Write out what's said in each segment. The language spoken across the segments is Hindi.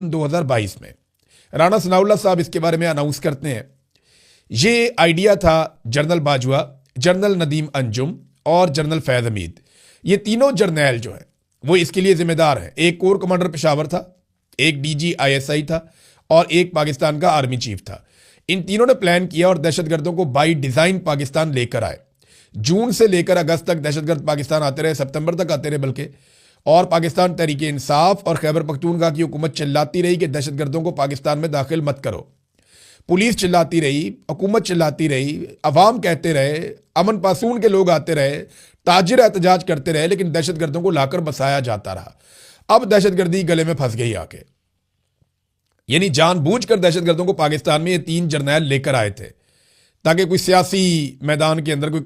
2022 में राणा सनाउल्लाह साहब इसके बारे में अनाउंस करते हैं। ये आइडिया था जनरल बाजवा, जनरल नदीम अंजुम और जनरल फैज हमीद। ये तीनों जर्नैल जो हैं वो इसके लिए जिम्मेदार हैं। एक कोर कमांडर पेशावर था, एक डीजी आईएसआई था और एक पाकिस्तान का आर्मी चीफ था। इन तीनों ने प्लान किया और दहशतगर्दों को बाई डिजाइन पाकिस्तान लेकर आए। जून से लेकर अगस्त तक दहशतगर्द पाकिस्तान आते रहे, सितंबर तक आते रहे बल्कि, और पाकिस्तान तहरीक इंसाफ और खैबर पख्तूनख्वा की हुकूमत चिल्लाती रही कि दहशतगर्दों को पाकिस्तान में दाखिल मत करो। पुलिस चिल्लाती रही, हुकूमत चिल्लाती रही, अवाम कहते रहे, अमन पासून के लोग आते रहे, ताजिर एहतजाज करते रहे, लेकिन दहशतगर्दों को लाकर बसाया जाता रहा। अब दहशतगर्दी गले में फंस गई आके, यानी जानबूझकर दहशतगर्दों को पाकिस्तान में ये तीन जर्नैल लेकर आए थे ताकि कोई सियासी मैदान के अंदर कोई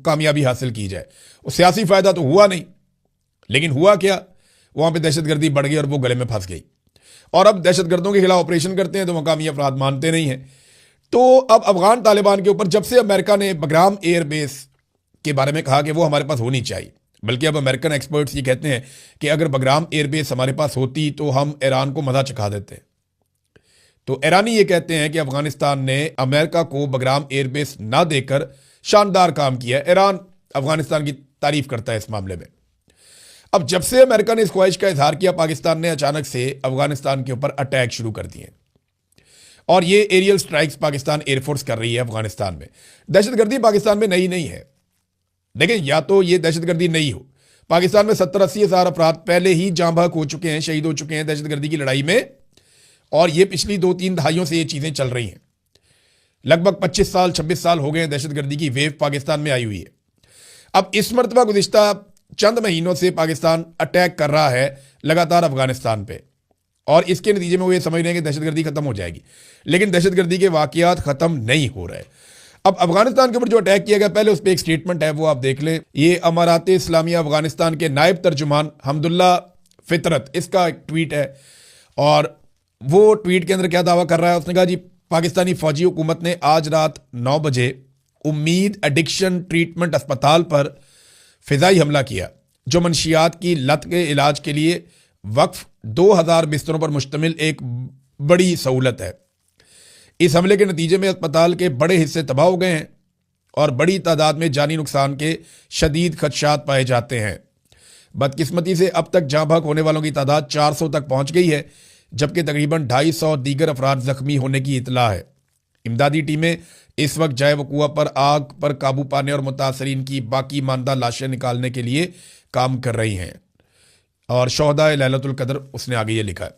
कामयाबी हासिल की जाए। वो सियासी फायदा तो हुआ नहीं, लेकिन हुआ क्या, वहां पे दहशतगर्दी बढ़ गई और वो गले में फंस गई। और अब दहशतगर्दों के खिलाफ ऑपरेशन करते हैं तो मकामी अफराद मानते नहीं हैं। तो अब अफगान तालिबान के ऊपर जब से अमेरिका ने बगराम एयरबेस के बारे में कहा कि वो हमारे पास होनी चाहिए, बल्कि अब अमेरिकन एक्सपर्ट्स ये कहते हैं कि अगर बगराम एयरबेस हमारे पास होती तो हम ईरान को मजा चखा देते। तो ईरानी ये कहते हैं कि अफगानिस्तान ने अमेरिका को बगराम एयरबेस ना देकर शानदार काम किया। ईरान अफगानिस्तान की तारीफ करता है इस मामले में। अब जब से अमेरिका ने इस ख्वाहिश का इजहार किया, पाकिस्तान ने अचानक से अफगानिस्तान के ऊपर अटैक शुरू कर दिए और ये एरियल स्ट्राइक्स पाकिस्तान एयरफोर्स कर रही है अफगानिस्तान में। दहशतगर्दी पाकिस्तान में नई नहीं है, लेकिन या तो ये दहशतगर्दी नहीं हो। पाकिस्तान में 70-80 हजार अफराद पहले ही जाँ बहक हो चुके हैं, शहीद हो चुके हैं दहशतगर्दी की लड़ाई में, और ये पिछली 2-3 दहाइयों से ये चीजें चल रही हैं। लगभग 25 साल 26 साल हो गए दहशतगर्दी की वेव पाकिस्तान में आई हुई है। अब इस मरतबा गुज़िश्ता चंद महीनों से पाकिस्तान अटैक कर रहा है लगातार अफगानिस्तान पे, और इसके नतीजे में वो ये समझ रहे हैं कि दहशतगर्दी खत्म हो जाएगी, लेकिन दहशतगर्दी के वाकयात खत्म नहीं हो रहे। अब अफगानिस्तान के ऊपर जो अटैक किया गया, पहले उस पर एक स्टेटमेंट है, वो आप देख लें। ये अमारात इस्लामिया अफगानिस्तान के नायब तर्जुमान हमदुल्ला फितरत, इसका एक ट्वीट है, और वो ट्वीट के अंदर क्या दावा कर रहा है, उसने कहा जी पाकिस्तानी फौजी हुकूमत ने आज रात 9 बजे उम्मीद एडिक्शन ट्रीटमेंट अस्पताल पर फिजाई हमला किया, जो मंशियात की लत के इलाज के लिए वक्फ 2000 बिस्तरों पर मुश्तमिल एक बड़ी सहूलत है। इस हमले के नतीजे में अस्पताल के बड़े हिस्से तबाह हो गए हैं और बड़ी तादाद में जानी नुकसान के शदीद खदशात पाए जाते हैं। बदकिस्मती से अब तक जाँ बहक होने वालों की तादाद 400 तक पहुंच गई है, जबकि तकरीबन 250 दीगर अफराद जख्मी होने की इतला है। इमदादी टीमें इस वक्त जाए वकुआ पर आग पर काबू पाने और मुतासरीन की बाकी मानदा लाशें निकालने के लिए काम कर रही हैं। और शोहदा लैलतुल कदर उसने आगे ये लिखा है।